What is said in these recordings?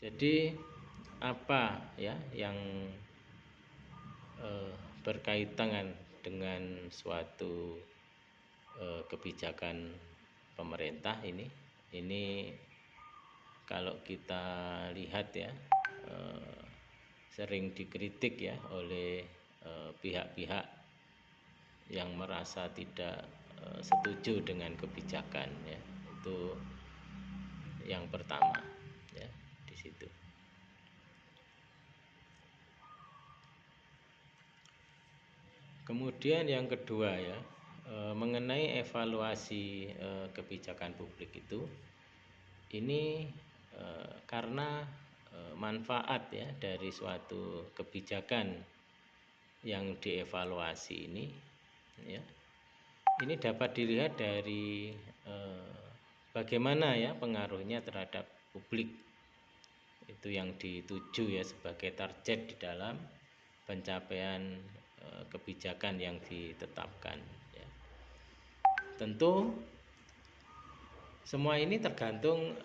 Jadi apa ya yang berkaitan dengan suatu kebijakan pemerintah ini kalau kita lihat ya sering dikritik ya oleh pihak-pihak yang merasa tidak setuju dengan kebijakan ya. Itu yang pertama ya di situ. Kemudian yang kedua ya mengenai evaluasi kebijakan publik itu ini karena manfaat ya dari suatu kebijakan yang dievaluasi ini ya ini dapat dilihat dari bagaimana ya pengaruhnya terhadap publik itu yang dituju ya sebagai target di dalam pencapaian kebijakan yang ditetapkan ya. Tentu semua ini tergantung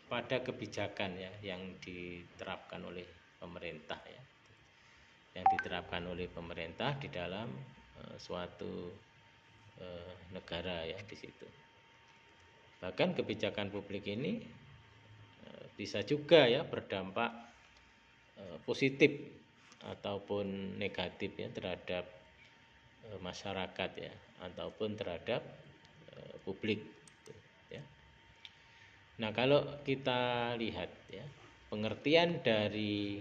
pada kebijakan ya yang diterapkan oleh pemerintah ya yang diterapkan oleh pemerintah di dalam suatu negara ya di situ. Bahkan kebijakan publik ini bisa juga ya berdampak positif ataupun negatif ya terhadap masyarakat ya ataupun terhadap publik ya. Nah, kalau kita lihat ya pengertian dari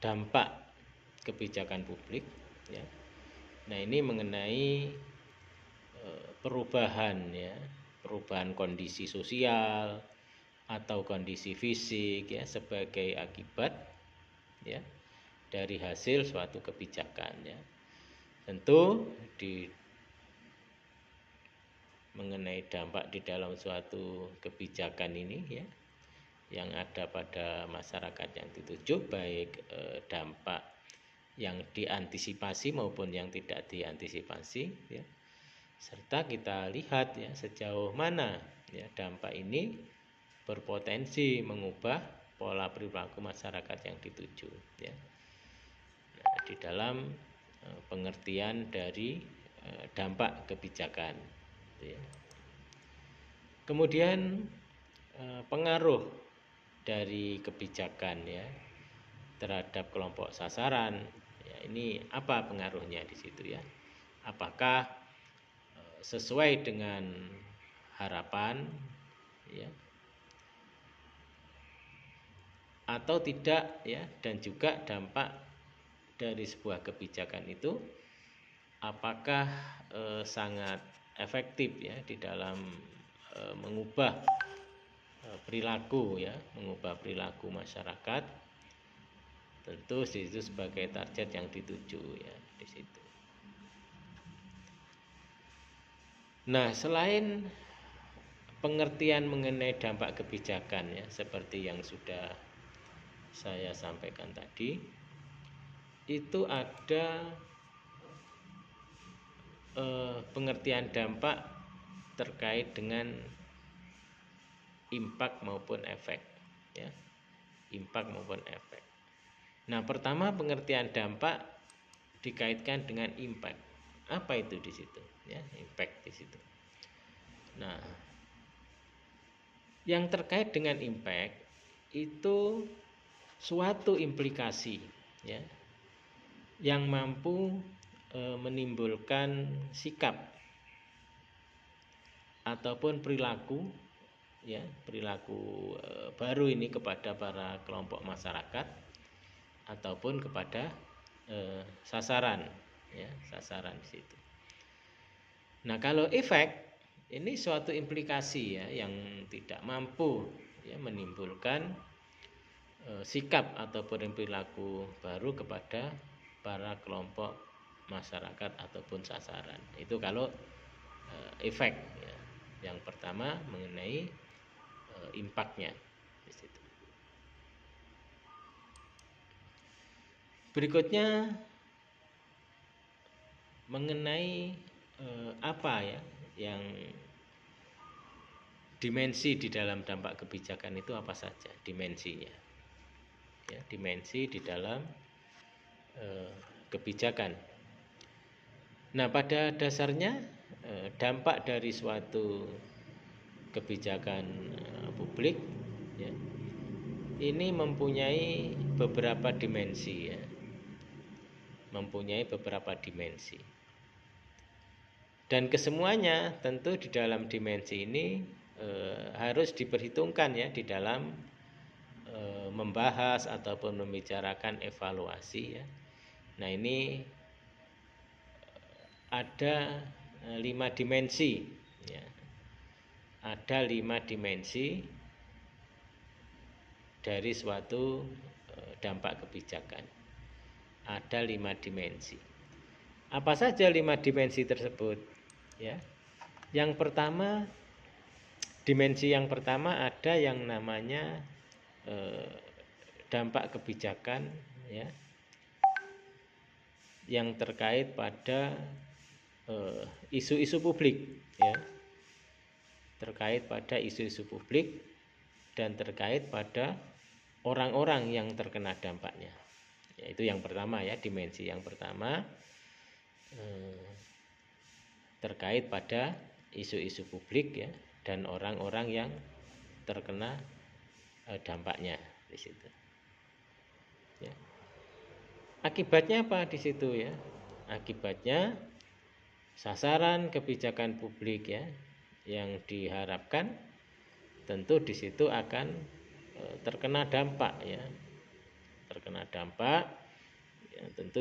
dampak kebijakan publik ya. Nah, ini mengenai perubahan ya, perubahan kondisi sosial atau kondisi fisik ya sebagai akibat ya dari hasil suatu kebijakan ya. Tentu mengenai dampak di dalam suatu kebijakan ini ya yang ada pada masyarakat yang dituju baik dampak yang diantisipasi maupun yang tidak diantisipasi ya. Serta kita lihat ya sejauh mana ya dampak ini berpotensi mengubah pola perilaku masyarakat yang dituju ya. Nah, di dalam pengertian dari dampak kebijakan ya. Kemudian pengaruh dari kebijakan ya terhadap kelompok sasaran ya, ini apa pengaruhnya di situ ya, apakah sesuai dengan harapan ya atau tidak ya, dan juga dampak dari sebuah kebijakan itu apakah sangat efektif ya di dalam mengubah perilaku ya, mengubah perilaku masyarakat. Tentu itu sebagai target yang dituju ya di situ. Nah, selain pengertian mengenai dampak kebijakan ya seperti yang sudah saya sampaikan tadi, itu ada pengertian dampak terkait dengan impact maupun efek ya. Impact maupun efek. Nah, pertama pengertian dampak dikaitkan dengan impact. Apa itu di situ? Ya, impact di situ. Nah, yang terkait dengan impact itu suatu implikasi ya yang mampu menimbulkan sikap ataupun perilaku ya, perilaku baru ini kepada para kelompok masyarakat ataupun kepada sasaran ya, sasaran di situ. Nah, kalau efek ini suatu implikasi ya yang tidak mampu ya menimbulkan sikap ataupun perilaku baru kepada para kelompok masyarakat ataupun sasaran. Itu kalau efek ya. Yang pertama mengenai impactnya di situ. Berikutnya mengenai apa ya yang dimensi di dalam dampak kebijakan itu apa saja dimensinya. Ya, dimensi di dalam kebijakan. Nah, pada dasarnya dampak dari suatu kebijakan publik ya, ini mempunyai beberapa dimensi ya. Mempunyai beberapa dimensi. Dan kesemuanya tentu di dalam dimensi ini harus diperhitungkan ya di dalam membahas ataupun membicarakan evaluasi ya. Nah, ini ada 5 dimensi ya. Ada 5 dimensi dari suatu dampak kebijakan. Ada 5 dimensi. Apa saja 5 dimensi tersebut? Ya. Yang pertama, dimensi yang pertama ada yang namanya dampak kebijakan ya, yang terkait pada isu-isu publik ya, terkait pada isu-isu publik dan terkait pada orang-orang yang terkena dampaknya. Ya, itu yang pertama ya, dimensi yang pertama terkait pada isu-isu publik ya dan orang-orang yang terkena dampaknya di situ. Ya. Akibatnya apa di situ ya? Akibatnya sasaran kebijakan publik ya yang diharapkan tentu di situ akan terkena dampak ya. Terkena dampak ya, tentu